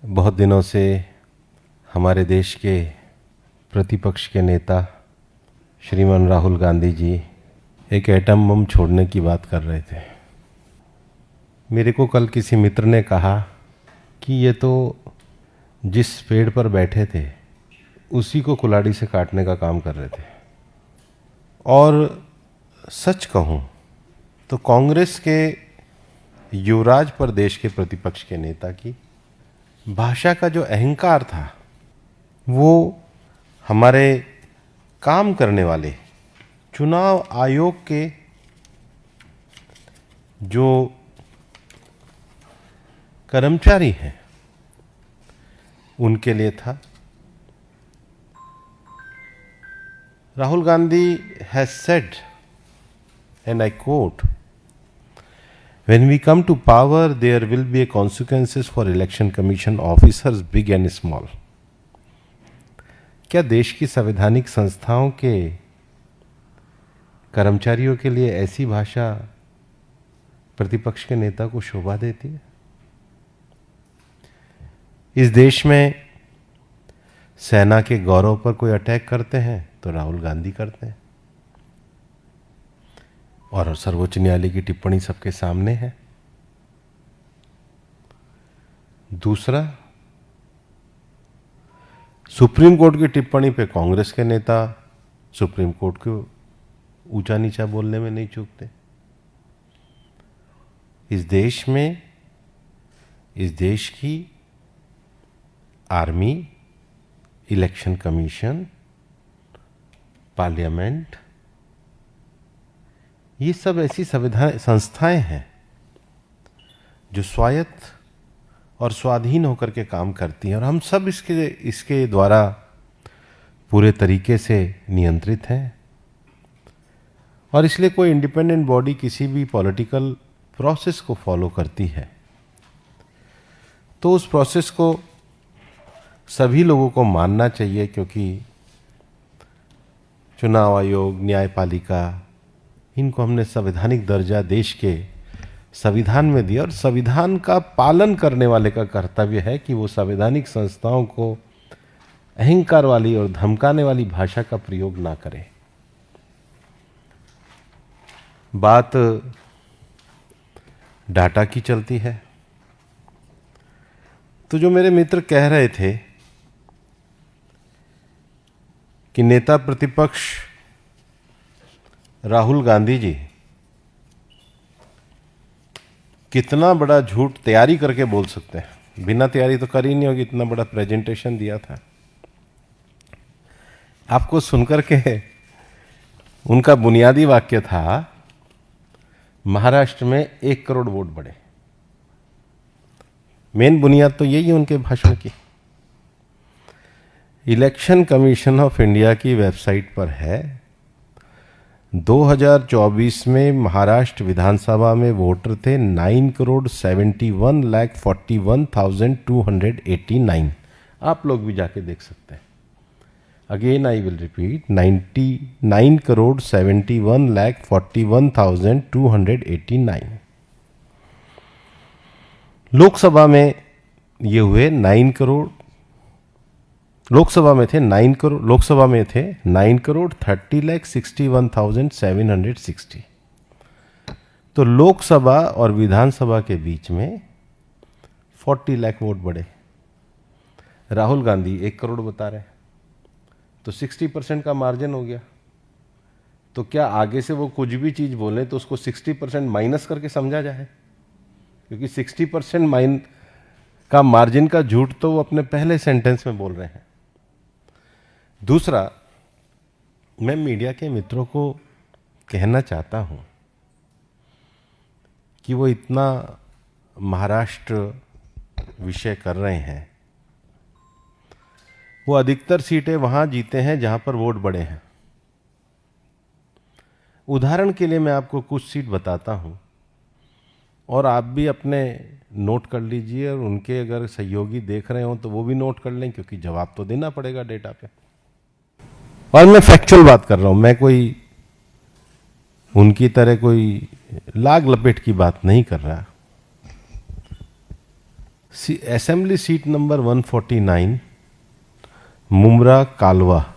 बहुत दिनों से हमारे देश के प्रतिपक्ष के नेता श्रीमान राहुल गांधी जी एक एटम बम छोड़ने की बात कर रहे थे। मेरे को कल किसी मित्र ने कहा कि ये तो जिस पेड़ पर बैठे थे उसी को कुल्हाड़ी से काटने का काम कर रहे थे। और सच कहूँ तो कांग्रेस के युवराज पर देश के प्रतिपक्ष के नेता की भाषा का जो अहंकार था वो हमारे काम करने वाले चुनाव आयोग के जो कर्मचारी हैं उनके लिए था। Rahul Gandhi has said, and I quote, "When we come to power, there will be consequences for election commission officers, big and small." क्या देश की संवैधानिक संस्थाओं के कर्मचारियों के लिए ऐसी भाषा प्रतिपक्ष के नेता को शोभा देती है? इस देश में सेना के गौरव पर कोई अटैक करते हैं तो राहुल गांधी करते हैं, और सर्वोच्च न्यायालय की टिप्पणी सबके सामने है। दूसरा, सुप्रीम कोर्ट की टिप्पणी पे कांग्रेस के नेता सुप्रीम कोर्ट को ऊंचा नीचा बोलने में नहीं चूकते। इस देश में, इस देश की आर्मी, इलेक्शन कमीशन, पार्लियामेंट, ये सब ऐसी संविधान संस्थाएं हैं जो स्वायत्त और स्वाधीन होकर के काम करती हैं, और हम सब इसके द्वारा पूरे तरीके से नियंत्रित हैं। और इसलिए कोई इंडिपेंडेंट बॉडी किसी भी पॉलिटिकल प्रोसेस को फॉलो करती है तो उस प्रोसेस को सभी लोगों को मानना चाहिए, क्योंकि चुनाव आयोग, न्यायपालिका, इनको हमने संवैधानिक दर्जा देश के संविधान में दिया, और संविधान का पालन करने वाले का कर्तव्य है कि वो संवैधानिक संस्थाओं को अहंकार वाली और धमकाने वाली भाषा का प्रयोग ना करे। बात डाटा की चलती है तो जो मेरे मित्र कह रहे थे कि नेता प्रतिपक्ष राहुल गांधी जी कितना बड़ा झूठ तैयारी करके बोल सकते हैं, बिना तैयारी तो कर ही नहीं होगी, इतना बड़ा प्रेजेंटेशन दिया था। आपको सुनकर के उनका बुनियादी वाक्य था, महाराष्ट्र में 1 करोड़ वोट बढ़े। मेन बुनियाद तो यही है उनके भाषण की। इलेक्शन कमीशन ऑफ इंडिया की वेबसाइट पर है, 2024 में महाराष्ट्र विधानसभा में वोटर थे 9,71,41,289। आप लोग भी जाके देख सकते हैं। Again I will repeat, 9,71,41,289। Lok Sabha में ये हुए 9 करोड़, लोकसभा में थे 9,30,61,760। तो लोकसभा और विधानसभा के बीच में 40 लाख वोट बढ़े। राहुल गांधी 1 करोड़ बता रहे, तो 60% का मार्जिन हो गया। तो क्या आगे से वो कुछ भी चीज बोले तो उसको 60% माइनस करके समझा जाए? क्योंकि 60% का मार्जिन का झूठ तो वो अपने पहले सेंटेंस में बोल रहे हैं। दूसरा, मैं मीडिया के मित्रों को कहना चाहता हूं कि वो इतना महाराष्ट्र विषय कर रहे हैं, वो अधिकतर सीटें वहां जीते हैं जहां पर वोट बढ़े हैं। उदाहरण के लिए मैं आपको कुछ सीट बताता हूं और आप भी अपने नोट कर लीजिए, और उनके अगर सहयोगी देख रहे हो तो वो भी नोट कर लें, क्योंकि जवाब तो देना पड़ेगा डेटा पे। और मैं फैक्चुअल बात कर रहा हूं, मैं कोई उनकी तरह कोई लाग लपेट की बात नहीं कर रहा। असेंबली सीट नंबर 149 मुमरा कालवा,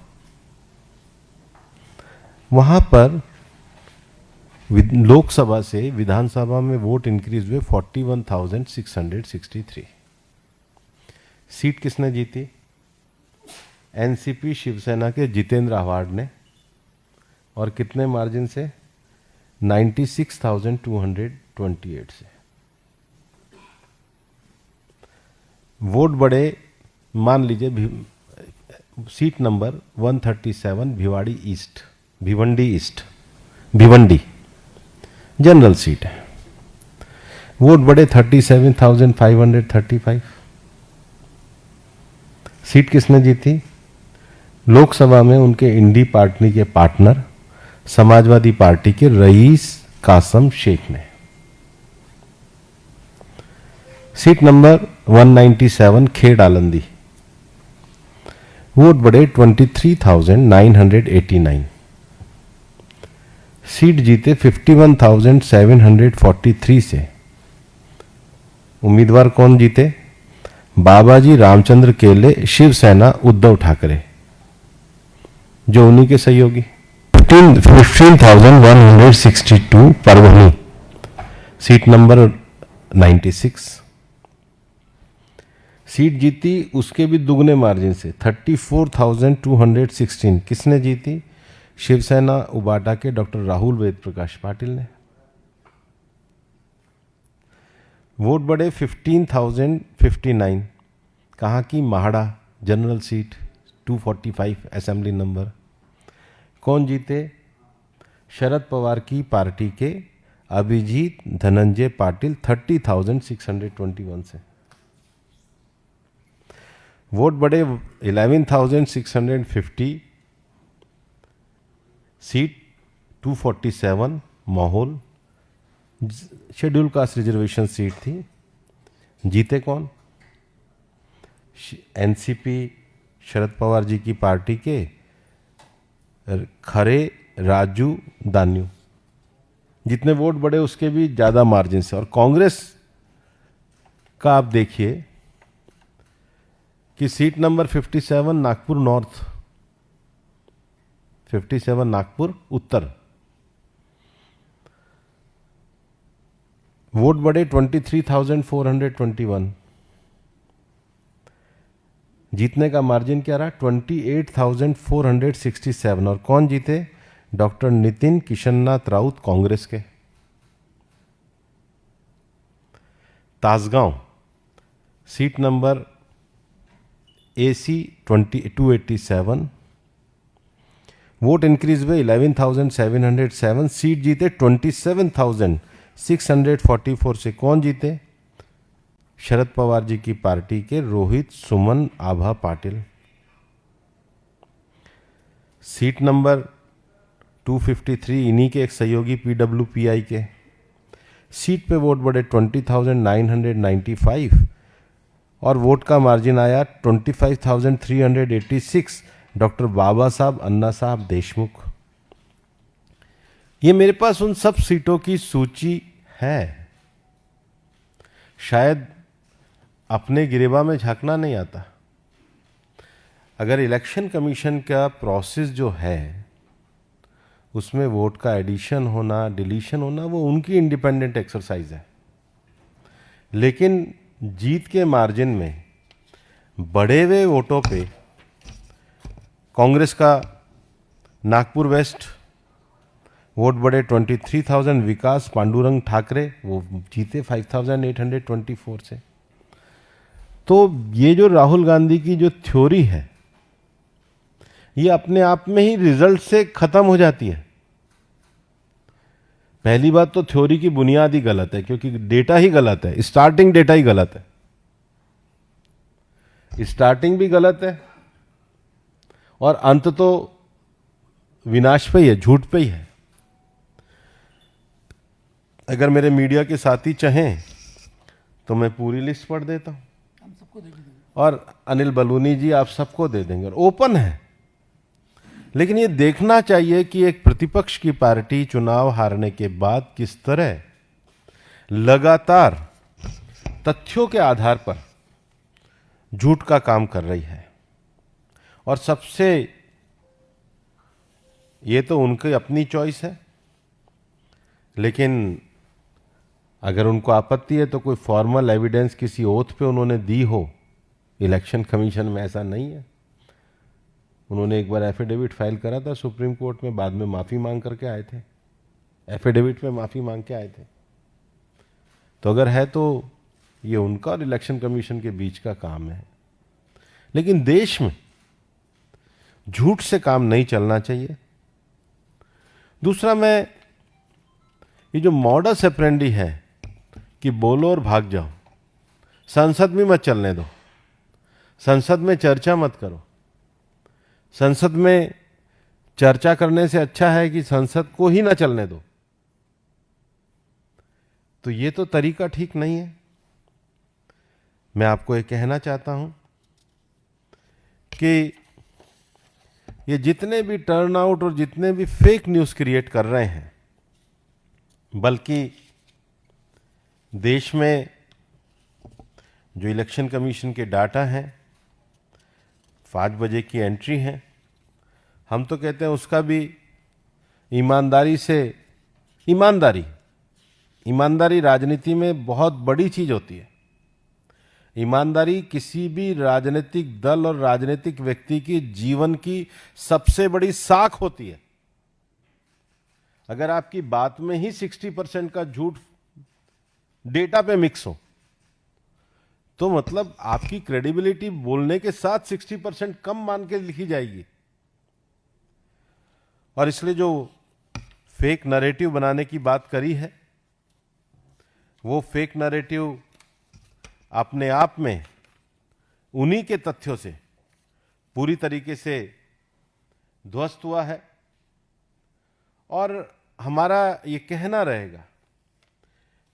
वहां पर लोकसभा से विधानसभा में वोट इंक्रीज हुए 41,663। सीट किसने जीती? एनसीपी शिवसेना के जितेंद्र आव्हाड ने, और कितने मार्जिन से? 96,228 से। वोट बढ़े, मान लीजिए seat number 137 Bhiwandi general seat है, वोट बढ़े 37,535। सीट किसने जीती? लोकसभा में उनके इंडी पार्टी के पार्टनर समाजवादी पार्टी के रईस कासम शेख ने। सीट नंबर 197 खेड़ आलंदी, वोट बढ़े 23,989। सीट जीते 51,743 से। उम्मीदवार कौन जीते? बाबाजी रामचंद्र केले, शिवसेना उद्धव ठाकरे, जो उन्हीं के सहयोगी। 15,162 परभनी, सीट नंबर 96। सीट जीती उसके भी दुगने मार्जिन से 34,216। किसने जीती? शिवसेना उबाटा के डॉक्टर राहुल वेद प्रकाश पाटिल ने। वोट बढ़े 15,059। कहाँ की? MHADA general seat 245 assembly number. कौन जीते? शरद पवार की पार्टी के अभिजीत धनंजय पाटिल 30,621 से। वोट बढ़े 11,650। सीट 247 माहौल शेड्यूल कास्ट रिजर्वेशन सीट थी। जीते कौन? एनसीपी शरद पवार जी की पार्टी के खरे राजू दान्यू। जितने वोट बढ़े उसके भी ज्यादा मार्जिन से। और कांग्रेस का आप देखिए कि seat number 57 Nagpur north, 57 Nagpur उत्तर, वोट बढ़े 23,421। जीतने का मार्जिन क्या रहा? 28,467। और कौन जीते? डॉक्टर नितिन किशननाथ राउत कांग्रेस के। Tasgaon seat number AC 287, vote increase हुए 11,707। सीट जीते 27,644 से। कौन जीते? शरद पवार जी की पार्टी के रोहित सुमन आभा पाटिल। सीट नंबर 253 इन्हीं के एक सहयोगी PWPI के। सीट पे वोट बढ़े 20,995 और वोट का मार्जिन आया 25,386। डॉक्टर बाबा साहब अन्ना साहब देशमुख। ये मेरे पास उन सब सीटों की सूची है। शायद अपने गिरेबा में झांकना नहीं आता। अगर इलेक्शन कमीशन का प्रोसेस जो है उसमें वोट का एडिशन होना डिलीशन होना वो उनकी इंडिपेंडेंट एक्सरसाइज है, लेकिन जीत के मार्जिन में बढ़े हुए वोटों पे कांग्रेस का नागपुर वेस्ट वोट बढ़े 23,000। विकास पांडुरंग ठाकरे वो जीते 5,824 से। तो ये जो राहुल गांधी की जो थ्योरी है ये अपने आप में ही रिजल्ट से खत्म हो जाती है। पहली बात तो थ्योरी की बुनियाद ही गलत है, क्योंकि डेटा ही गलत है, स्टार्टिंग डेटा ही गलत है, स्टार्टिंग भी गलत है और अंत तो विनाश पे ही है, झूठ पे ही है। अगर मेरे मीडिया के साथी चाहें तो मैं पूरी लिस्ट पढ़ देता हूं, हम सबको दे देंगे, और अनिल बलूनी जी आप सबको दे देंगे, ओपन है। लेकिन ये देखना चाहिए कि एक प्रतिपक्ष की पार्टी चुनाव हारने के बाद किस तरह लगातार तथ्यों के आधार पर झूठ का काम कर रही है। और सबसे, ये तो उनकी अपनी चॉइस है, लेकिन अगर उनको आपत्ति है तो कोई फॉर्मल एविडेंस किसी ओथ पे उन्होंने दी हो। इलेक्शन कमीशन में ऐसा नहीं है। उन्होंने एक बार एफिडेविट फाइल करा था सुप्रीम कोर्ट में, बाद में माफ़ी मांग करके आए थे, एफिडेविट में माफ़ी मांग के आए थे। तो अगर है तो ये उनका और इलेक्शन कमीशन के बीच का काम है। लेकिन देश में झूठ से काम नहीं चलना चाहिए। दूसरा, मैं ये जो मॉडस ऑपरेंडी है कि बोलो और भाग जाओ, संसद में मत चलने दो, संसद में चर्चा मत करो, संसद में चर्चा करने से अच्छा है कि संसद को ही ना चलने दो, तो ये तो तरीका ठीक नहीं है। मैं आपको ये कहना चाहता हूं कि ये जितने भी टर्नआउट और जितने भी फेक न्यूज़ क्रिएट कर रहे हैं, बल्कि देश में जो इलेक्शन कमीशन के डाटा हैं, 5 बजे की एंट्री है, हम तो कहते हैं उसका भी ईमानदारी राजनीति में बहुत बड़ी चीज होती है। ईमानदारी किसी भी राजनीतिक दल और राजनीतिक व्यक्ति की जीवन की सबसे बड़ी साख होती है। अगर आपकी बात में ही 60% का झूठ डेटा पे मिक्स हो, तो मतलब आपकी क्रेडिबिलिटी बोलने के साथ 60% कम मान के लिखी जाएगी। और इसलिए जो फेक नैरेटिव बनाने की बात करी है, वो फेक नैरेटिव अपने आप में उन्हीं के तथ्यों से पूरी तरीके से ध्वस्त हुआ है। और हमारा ये कहना रहेगा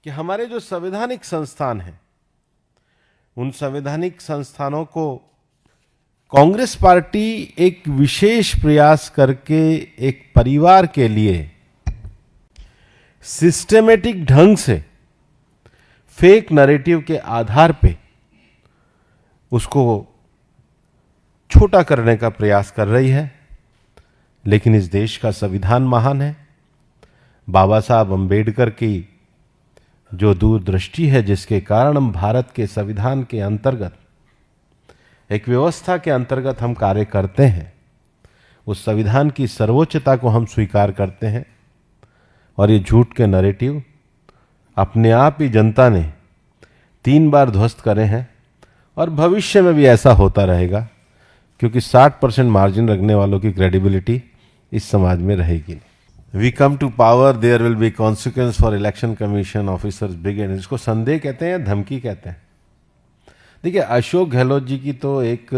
कि हमारे जो संवैधानिक संस्थान हैं, उन संवैधानिक संस्थानों को कांग्रेस पार्टी एक विशेष प्रयास करके एक परिवार के लिए सिस्टेमेटिक ढंग से फेक नैरेटिव के आधार पे उसको छोटा करने का प्रयास कर रही है। लेकिन इस देश का संविधान महान है। बाबा साहब अंबेडकर की जो दूरदृष्टि है, जिसके कारण हम भारत के संविधान के अंतर्गत, एक व्यवस्था के अंतर्गत हम कार्य करते हैं, उस संविधान की सर्वोच्चता को हम स्वीकार करते हैं। और ये झूठ के नैरेटिव अपने आप ही जनता ने 3 बार ध्वस्त करे हैं, और भविष्य में भी ऐसा होता रहेगा, क्योंकि 60% मार्जिन रखने वालों की क्रेडिबिलिटी इस समाज में रहेगी नहीं। We come to power, there will be consequence for election commission officers brigade. इसको संदेह कहते हैं या धमकी कहते हैं? देखिए, अशोक गहलोत जी की तो एक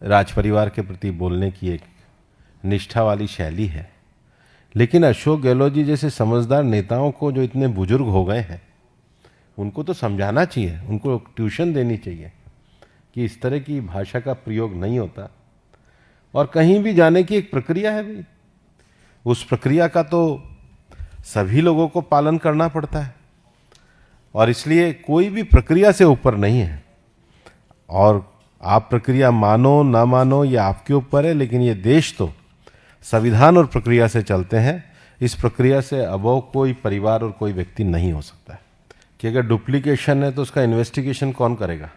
राज परिवार के प्रति बोलने की एक निष्ठा वाली शैली है, लेकिन अशोक गहलोत जी जैसे समझदार नेताओं को, जो इतने बुजुर्ग हो गए हैं, उनको तो समझाना चाहिए, उनको ट्यूशन देनी चाहिए कि इस तरह की भाषा का प्रयोग नहीं होता। और कहीं भी जाने की एक प्रक्रिया है भाई, उस प्रक्रिया का तो सभी लोगों को पालन करना पड़ता है, और इसलिए कोई भी प्रक्रिया से ऊपर नहीं है। और आप प्रक्रिया मानो ना मानो ये आपके ऊपर है, लेकिन ये देश तो संविधान और प्रक्रिया से चलते हैं। इस प्रक्रिया से अबोव कोई परिवार और कोई व्यक्ति नहीं हो सकता है। कि अगर डुप्लीकेशन है तो उसका इन्वेस्टिगेशन कौन करेगा?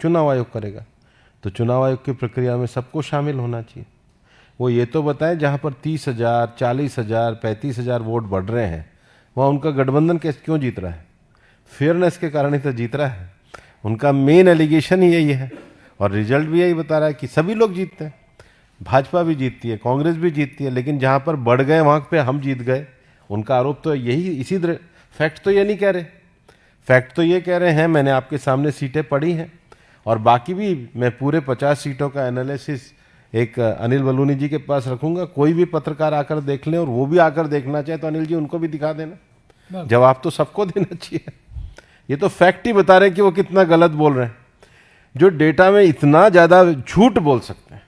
चुनाव आयोग करेगा। तो चुनाव आयोग की प्रक्रिया में सबको शामिल होना चाहिए। वो ये तो बताए जहाँ पर 30,000, 40,000, 35,000 वोट बढ़ रहे हैं, वहाँ उनका गठबंधन कैसे क्यों जीत रहा है? फेयरनेस के कारण ही तो जीत रहा है। उनका मेन एलिगेशन ही यही है, और रिजल्ट भी यही बता रहा है कि सभी लोग जीतते हैं। भाजपा भी जीतती है, कांग्रेस भी जीतती है, लेकिन जहाँ पर बढ़ गए वहाँ पे हम जीत गए। उनका आरोप तो यही, इसी तरह। फैक्ट तो ये नहीं कह रहे, फैक्ट तो ये कह रहे हैं, मैंने आपके सामने सीटें पढ़ी हैं, और बाकी भी मैं पूरे 50 सीटों का एनालिसिस एक अनिल बलूनी जी के पास रखूंगा। कोई भी पत्रकार आकर देख लें, और वो भी आकर देखना चाहे तो अनिल जी उनको भी दिखा देना। जवाब तो सबको देना चाहिए। ये तो फैक्ट ही बता रहे हैं कि वो कितना गलत बोल रहे हैं। जो डेटा में इतना ज्यादा झूठ बोल सकते हैं,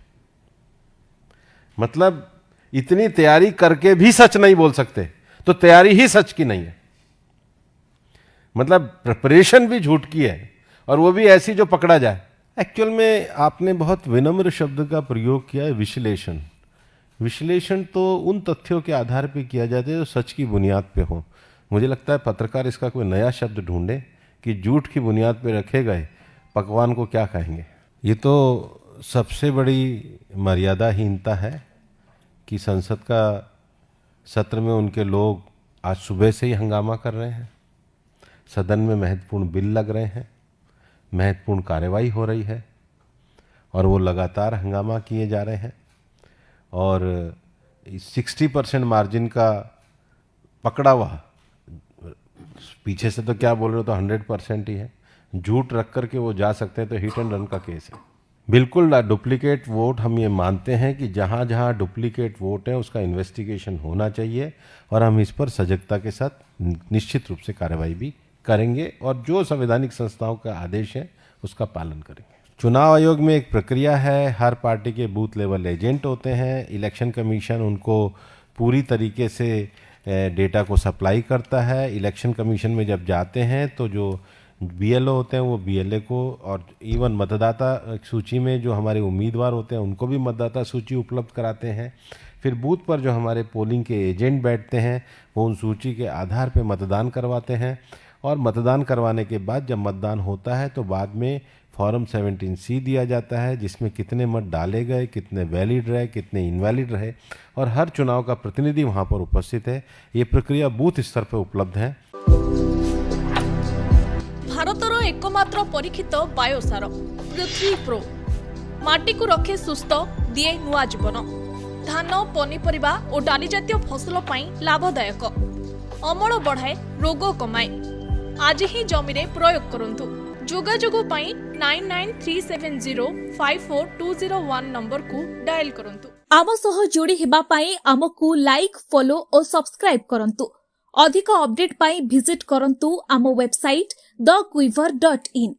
मतलब इतनी तैयारी करके भी सच नहीं बोल सकते, तो तैयारी ही सच की नहीं है। मतलब प्रिपरेशन भी झूठ की है, और वो भी ऐसी जो पकड़ा जाए। एक्चुअल में आपने बहुत विनम्र शब्द का प्रयोग किया है, विश्लेषण। विश्लेषण तो उन तथ्यों के आधार पे किया जाता है जो सच की बुनियाद पे हो। मुझे लगता है पत्रकार इसका कोई नया शब्द ढूंढे कि झूठ की बुनियाद पे रखे गए पकवान को क्या कहेंगे। ये तो सबसे बड़ी मर्यादाहीनता है कि संसद का सत्र में उनके लोग आज सुबह से ही हंगामा कर रहे हैं, सदन में महत्वपूर्ण बिल लग रहे हैं, महत्वपूर्ण कार्रवाई हो रही है, और वो लगातार हंगामा किए जा रहे हैं। और 60% मार्जिन का पकड़ा हुआ, पीछे से तो क्या बोल रहे हो, तो 100% ही है। झूठ रख करके वो जा सकते हैं, तो हिट एंड रन का केस है। बिल्कुल डुप्लीकेट वोट हम ये मानते हैं कि जहाँ जहाँ डुप्लीकेट वोट है उसका इन्वेस्टिगेशन होना चाहिए, और हम इस पर सजगता के साथ निश्चित रूप से कार्रवाई भी करेंगे, और जो संवैधानिक संस्थाओं का आदेश है उसका पालन करेंगे। चुनाव आयोग में एक प्रक्रिया है, हर पार्टी के बूथ लेवल एजेंट होते हैं, इलेक्शन कमीशन उनको पूरी तरीके से डेटा को सप्लाई करता है। इलेक्शन कमीशन में जब जाते हैं तो जो बीएलओ होते हैं वो बीएलए को, और इवन मतदाता सूची में जो हमारे उम्मीदवार होते हैं उनको भी मतदाता सूची उपलब्ध कराते हैं। फिर बूथ पर जो हमारे पोलिंग के एजेंट बैठते हैं वो उन सूची के आधार पर मतदान करवाते हैं, और मतदान करवाने के बाद जब मतदान होता है तो बाद में फॉर्म 17C दिया जाता है, जिसमें कितने मत डाले गए, कितने वैलिड रहे, कितने इनवैलिड रहे, और हर चुनाव का प्रतिनिधि वहाँ पर उपस्थित है। ये प्रक्रिया बूथ स्तर पर उपलब्ध है। भारतर एकमात्र परीक्षित बायोसार पृथ्वी प्रो माटी को रखे सुस्थ, दिए नुआ जीवन। धान, पनीपरिबा और डाली जातीय फसल पाई लाभदायक, अमल बढ़ाए, रोग कमाए। आज ही जमी रे प्रयोग करंतु। जोगाजोग पाई 9937054201 नंबर को डायल करंतु। आम सह जोड़ी हेबा पाई आमको लाइक, फॉलो और सब्सक्राइब करंतु। अधिक अपडेट पाई विजिट करंतु आम वेबसाइट thequiver.in।